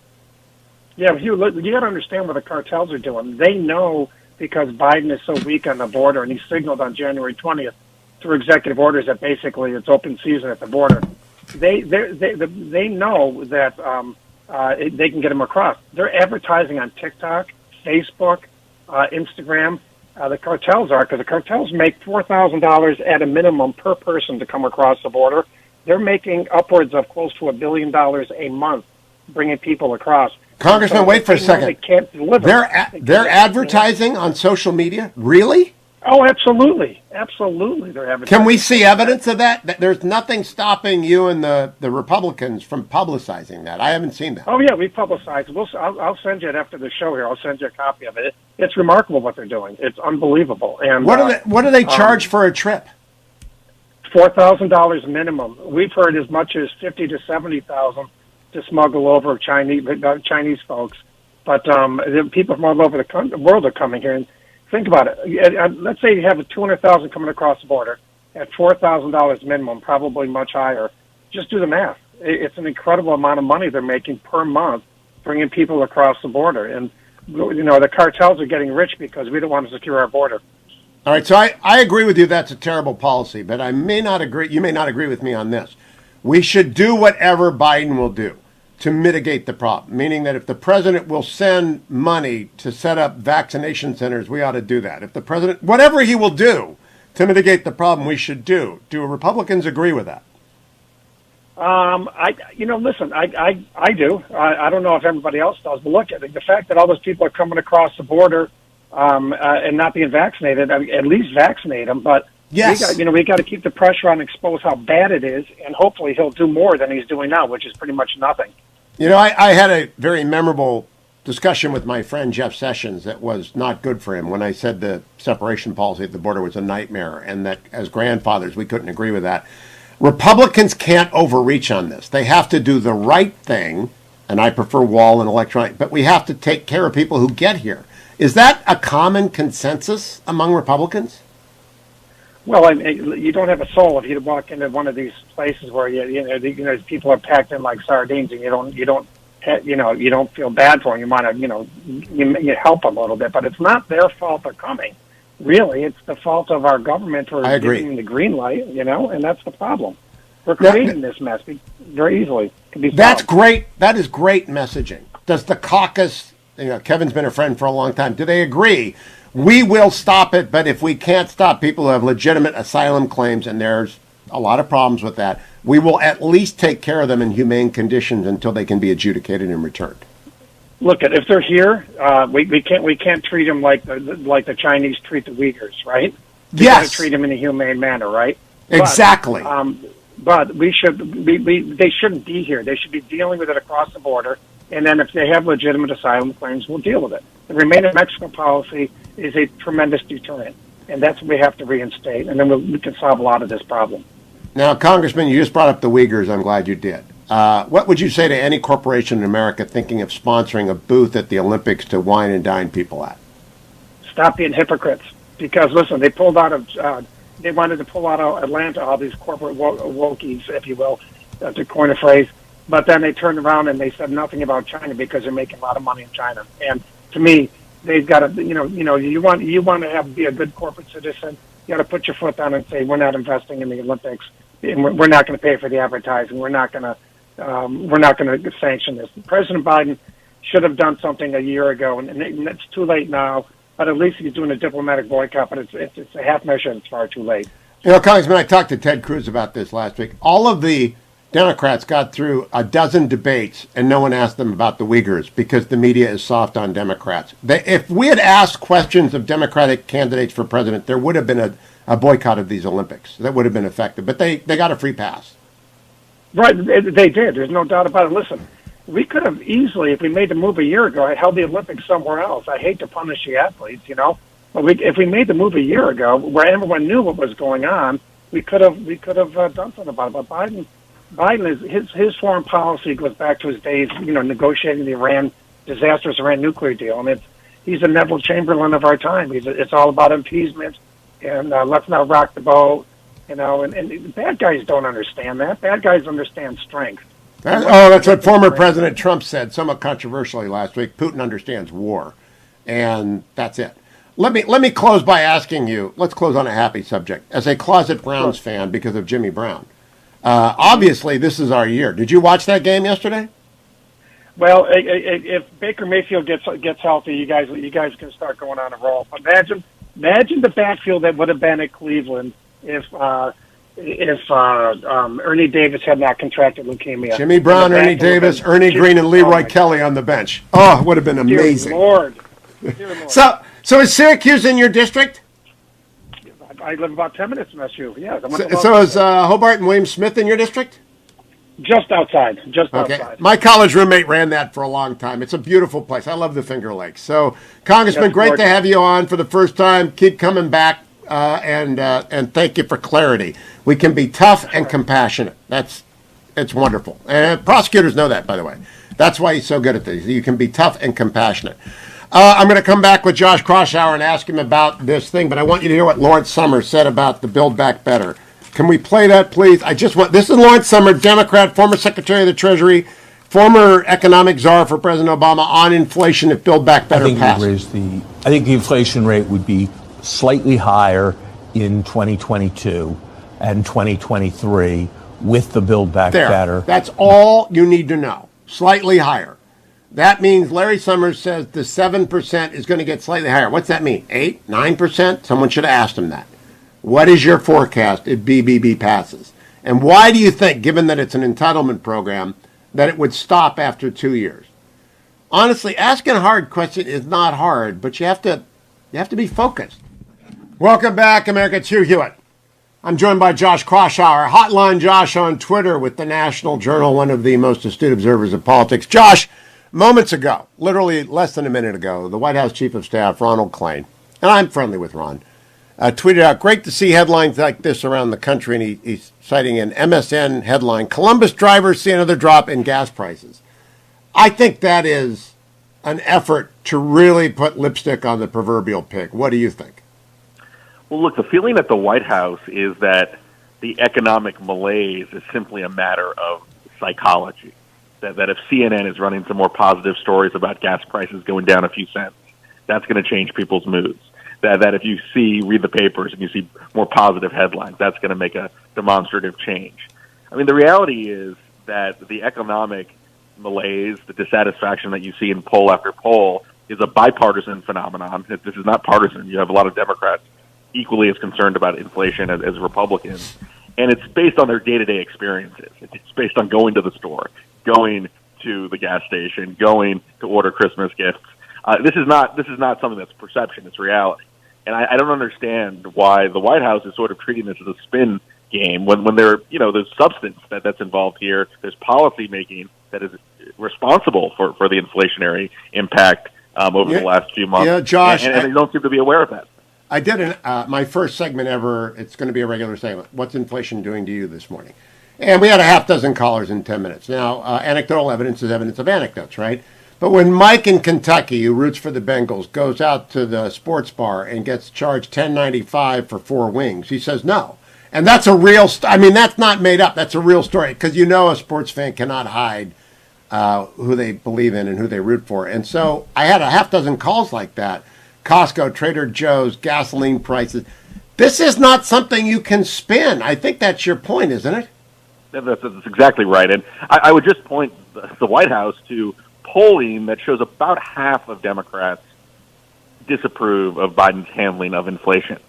Yeah, Hugh, you got to understand what the cartels are doing. They know because Biden is so weak on the border, and he signaled on January 20th through executive orders that basically it's open season at the border. They know that they can get them across. They're advertising on TikTok, Facebook, Instagram. The cartels are, because the cartels make $4,000 at a minimum per person to come across the border. They're making upwards of close to $1 billion a month bringing people across. Congressman, wait for a second. They can't deliver. They're advertising on social media? Really? Oh, absolutely. Absolutely, they're advertising. Can we see evidence of that? There's nothing stopping you and the Republicans from publicizing that. I haven't seen that. Oh, yeah, we publicize. I'll send you it after the show here. I'll send you a copy of it. It's remarkable what they're doing. It's unbelievable. And what do they charge for a trip? $4,000 minimum. We've heard as much as $50,000 to $70,000 to smuggle over Chinese folks. But the people from all over the world are coming here. And think about it. Let's say you have 200,000 coming across the border at $4,000 minimum, probably much higher. Just do the math. It's an incredible amount of money they're making per month bringing people across the border. And, the cartels are getting rich because we don't want to secure our border. All right, so I agree with you that's a terrible policy, but I may not agree. You may not agree with me on this. We should do whatever Biden will do to mitigate the problem, meaning that if the president will send money to set up vaccination centers, we ought to do that. If the president, whatever he will do to mitigate the problem, we should do. Do Republicans agree with that? Listen, I do. I don't know if everybody else does, but look at the fact that all those people are coming across the border and not being vaccinated. At least vaccinate them, but yes, we got to keep the pressure on, expose how bad it is, and hopefully he'll do more than he's doing now, which is pretty much nothing. I had a very memorable discussion with my friend Jeff Sessions that was not good for him when I said the separation policy at the border was a nightmare, and that as grandfathers we couldn't agree with that. Republicans can't overreach on this. They have to do the right thing, and I prefer wall and electronic, but we have to take care of people who get here. Is that a common consensus among Republicans? Well, you don't have a soul if you walk into one of these places where people are packed in like sardines, and you don't feel bad for them. You might have, you help them a little bit, but it's not their fault they're coming. Really, it's the fault of our government for giving the green light, and that's the problem. We're creating this mess very easily. Can be That's solved. great. That is great messaging. Does the caucus, Kevin's been a friend for a long time, do they agree? We will stop it, but if we can't stop people who have legitimate asylum claims, and there's a lot of problems with that, we will at least take care of them in humane conditions until they can be adjudicated and returned. Look, if they're here, we can't treat them like the Chinese treat the Uyghurs, right? We Yes. gotta treat them in a humane manner, right? Exactly. But they shouldn't be here. They should be dealing with it across the border, and then if they have legitimate asylum claims, we'll deal with it. The Remain in Mexico policy is a tremendous deterrent, and that's what we have to reinstate, and then we can solve a lot of this problem. Now, Congressman, you just brought up the Uyghurs. I'm glad you did. What would you say to any corporation in America thinking of sponsoring a booth at the Olympics to wine and dine people at? Stop being hypocrites. Because, listen, they pulled out of... they wanted to pull out of Atlanta, all these corporate wokies, if you will, to coin a phrase. But then they turned around and they said nothing about China because they're making a lot of money in China. And to me, they've got to, you want to be a good corporate citizen. You got to put your foot down and say, we're not investing in the Olympics, and we're not going to pay for the advertising. We're not going to sanction this. President Biden should have done something a year ago, and it's too late now. But at least he's doing a diplomatic boycott, but it's a half measure and it's far too late. Congressman, I talked to Ted Cruz about this last week. All of the Democrats got through a dozen debates, and no one asked them about the Uyghurs because the media is soft on Democrats. If we had asked questions of Democratic candidates for president, there would have been a boycott of these Olympics. That would have been effective. But they got a free pass. Right, they did. There's no doubt about it. Listen, we could have easily, if we made the move a year ago, held the Olympics somewhere else. I hate to punish the athletes, but if we made the move a year ago, where everyone knew what was going on, we could have done something about it. But Biden is his foreign policy goes back to his days, negotiating the disastrous Iran nuclear deal, and he's the Neville Chamberlain of our time. It's all about appeasement and let's not rock the boat, And bad guys don't understand that. Bad guys understand strength. That's what former President Trump said, somewhat controversially last week. Putin understands war, and that's it. Let me close by asking you. Let's close on a happy subject. As a closet Browns fan, because of Jimmy Brown, obviously this is our year. Did you watch that game yesterday? Well, if Baker Mayfield gets healthy, you guys can start going on a roll. Imagine the backfield that would have been at Cleveland if Ernie Davis had not contracted leukemia. Jimmy Brown, Ernie Davis, Ernie Green, and Leroy Kelly on the bench. Oh, it would have been amazing. Dear Lord. So is Syracuse in your district? I live about 10 minutes from SU. Yeah. So is Hobart and William Smith in your district? Just outside. Okay. My college roommate ran that for a long time. It's a beautiful place. I love the Finger Lakes. So, Congressman, great to have you on for the first time. Keep coming back, and thank you for clarity. We can be tough and compassionate. It's wonderful. And prosecutors know that, by the way. That's why he's so good at these. You can be tough and compassionate. I'm going to come back with Josh Kraushaar and ask him about this thing, but I want you to hear what Lawrence Summers said about the Build Back Better. Can we play that, please? This is Lawrence Summers, Democrat, former Secretary of the Treasury, former economic czar for President Obama on inflation if Build Back Better passes. I think the inflation rate would be slightly higher in 2022 and 2023 with the Build Back Better. That's all you need to know. Slightly higher. That means Larry Summers says the 7% is going to get slightly higher. What's that mean? 8%? 9%? Someone should have asked him that. What is your forecast if BBB passes? And why do you think, given that it's an entitlement program, that it would stop after 2 years? Honestly, asking a hard question is not hard, but you have to be focused. Welcome back, America. It's Hugh Hewitt. I'm joined by Josh Kraushaar, Hotline Josh on Twitter with the National Journal, one of the most astute observers of politics. Josh, moments ago, literally less than a minute ago, the White House Chief of Staff, Ronald Klain, and I'm friendly with Ron, tweeted out, great to see headlines like this around the country, and he's citing an MSN headline, Columbus drivers see another drop in gas prices. I think that is an effort to really put lipstick on the proverbial pig. What do you think? Well, look, the feeling at the White House is that the economic malaise is simply a matter of psychology. That if CNN is running some more positive stories about gas prices going down a few cents, that's going to change people's moods. That if you read the papers and you see more positive headlines, that's going to make a demonstrative change. I mean, the reality is that the economic malaise, the dissatisfaction that you see in poll after poll is a bipartisan phenomenon. This is not partisan. You have a lot of Democrats equally as concerned about inflation as Republicans. And it's based on their day-to-day experiences. It's based on going to the store, going to the gas station, going to order Christmas gifts. This is not something that's perception. It's reality. And I don't understand why the White House is sort of treating this as a spin game when there's substance that's involved here. There's policy making that is responsible for the inflationary impact over the last few months. Yeah, Josh, and they don't seem to be aware of that. I did my first segment ever. It's going to be a regular segment. What's inflation doing to you this morning? And we had a half dozen callers in 10 minutes. Now, anecdotal evidence is evidence of anecdotes, right? But when Mike in Kentucky, who roots for the Bengals, goes out to the sports bar and gets charged $10.95 for 4 wings, he says no. And that's a real that's not made up. That's a real story, because a sports fan cannot hide who they believe in and who they root for. And so I had a half dozen calls like that. Costco, Trader Joe's, gasoline prices. This is not something you can spin. I think that's your point, isn't it? That's exactly right. And I would just point the White House to polling that shows about half of Democrats disapprove of Biden's handling of inflation.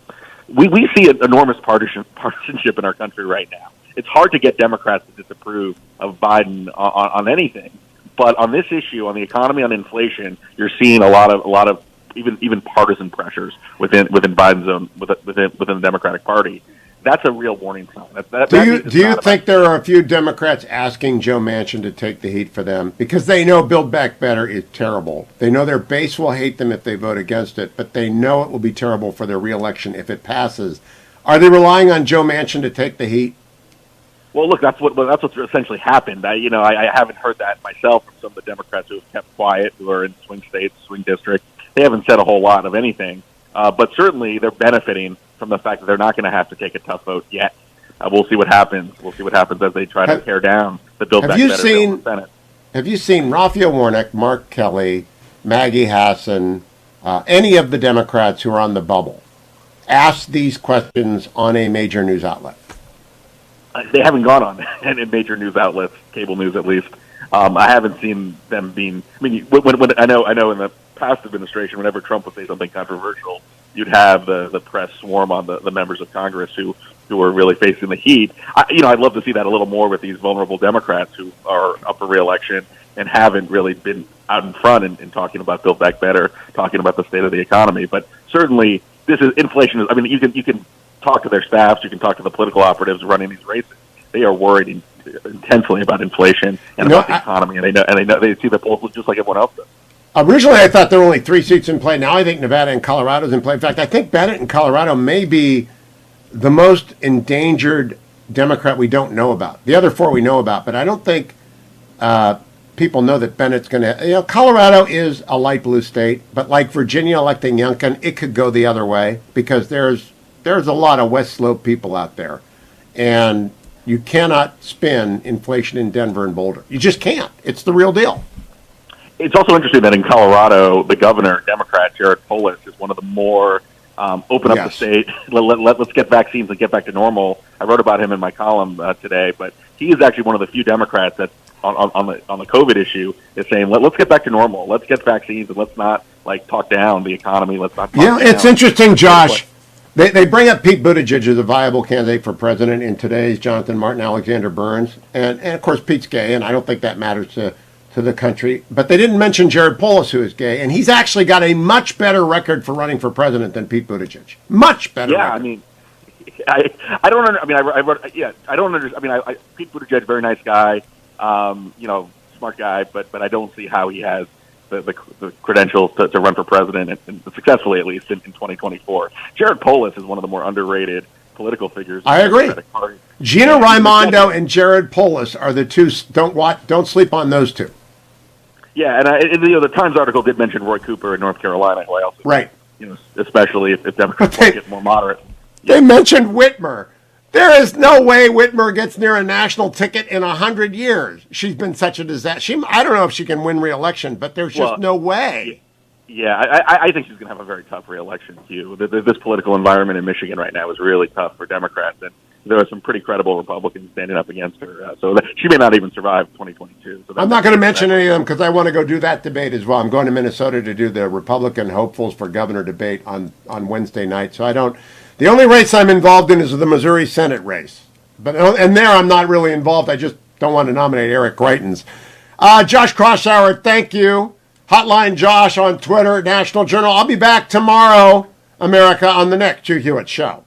We see an enormous partisanship in our country right now. It's hard to get Democrats to disapprove of Biden on anything, but on this issue, on the economy, on inflation, you're seeing a lot of even partisan pressures within Biden's own within the Democratic Party. That's a real warning sign. Do you think there are a few Democrats asking Joe Manchin to take the heat for them because they know Build Back Better is terrible? They know their base will hate them if they vote against it, but they know it will be terrible for their reelection if it passes. Are they relying on Joe Manchin to take the heat? Well, look, that's what's essentially happened. I haven't heard that myself from some of the Democrats who have kept quiet, who are in swing states, swing districts. They haven't said a whole lot of anything, but certainly they're benefiting from the fact that they're not going to have to take a tough vote yet. We'll see what happens. We'll see what happens as they try to tear down the Build Back Better bill in the Senate. Have you seen Raphael Warnock, Mark Kelly, Maggie Hassan, any of the Democrats who are on the bubble, ask these questions on a major news outlet? They haven't gone on any major news outlets, cable news at least. I haven't seen them being. I mean, when I know in the past administration, whenever Trump would say something controversial, you'd have the press swarm on the members of Congress who are really facing the heat. I'd love to see that a little more with these vulnerable Democrats who are up for re-election and haven't really been out in front in talking about Build Back Better, talking about the state of the economy. But certainly, this is inflation. I mean, you can talk to their staffs, you can talk to the political operatives running these races. They are worried intensely about inflation and about the economy, and they see the polls just like everyone else does. Originally, I thought there were only 3 seats in play. Now I think Nevada and Colorado is in play. In fact, I think Bennett in Colorado may be the most endangered Democrat we don't know about. The other 4 we know about, but I don't think people know that Bennett's going to. Colorado is a light blue state, but like Virginia electing Youngkin, it could go the other way because there's a lot of West Slope people out there, and you cannot spin inflation in Denver and Boulder. You just can't. It's the real deal. It's also interesting that in Colorado, the governor, Democrat Jared Polis, is one of the more open up the state. Let's get vaccines and get back to normal. I wrote about him in my column today, but he is actually one of the few Democrats that on the COVID issue is saying let's get back to normal. Let's get vaccines and let's not talk down the economy. Let's not. It's interesting, Josh. They bring up Pete Buttigieg as a viable candidate for president in today's Jonathan Martin, Alexander Burns, and of course Pete's gay, and I don't think that matters to the country. But they didn't mention Jared Polis, who is gay, and he's actually got a much better record for running for president than Pete Buttigieg. Much better. Yeah, record. I mean, I don't. I mean, I wrote. Yeah, I don't understand. I mean, Pete Buttigieg, very nice guy, smart guy, but I don't see how he has the credentials to run for president and successfully, at least in 2024. Jared Polis is one of the more underrated political figures. I agree. Gina Raimondo and Jared Polis are the two. Don't sleep on those two. Yeah, and the Times article did mention Roy Cooper in North Carolina, who I also especially if Democrats get more moderate. They mentioned Whitmer. There is no way Whitmer gets near a national ticket in 100 years. She's been such a disaster. I don't know if she can win re-election, but there's just no way. Yeah, I think she's going to have a very tough re-election, Hugh. This political environment in Michigan right now is really tough for Democrats, there are some pretty credible Republicans standing up against her. So that she may not even survive 2022. So I'm not going to mention any of them because I want to go do that debate as well. I'm going to Minnesota to do the Republican hopefuls for governor debate on Wednesday night. So I don't. The only race I'm involved in is the Missouri Senate race. And there I'm not really involved. I just don't want to nominate Eric Greitens. Josh Kraushaar, thank you. Hotline Josh on Twitter, National Journal. I'll be back tomorrow, America, on the next Hugh Hewitt Show.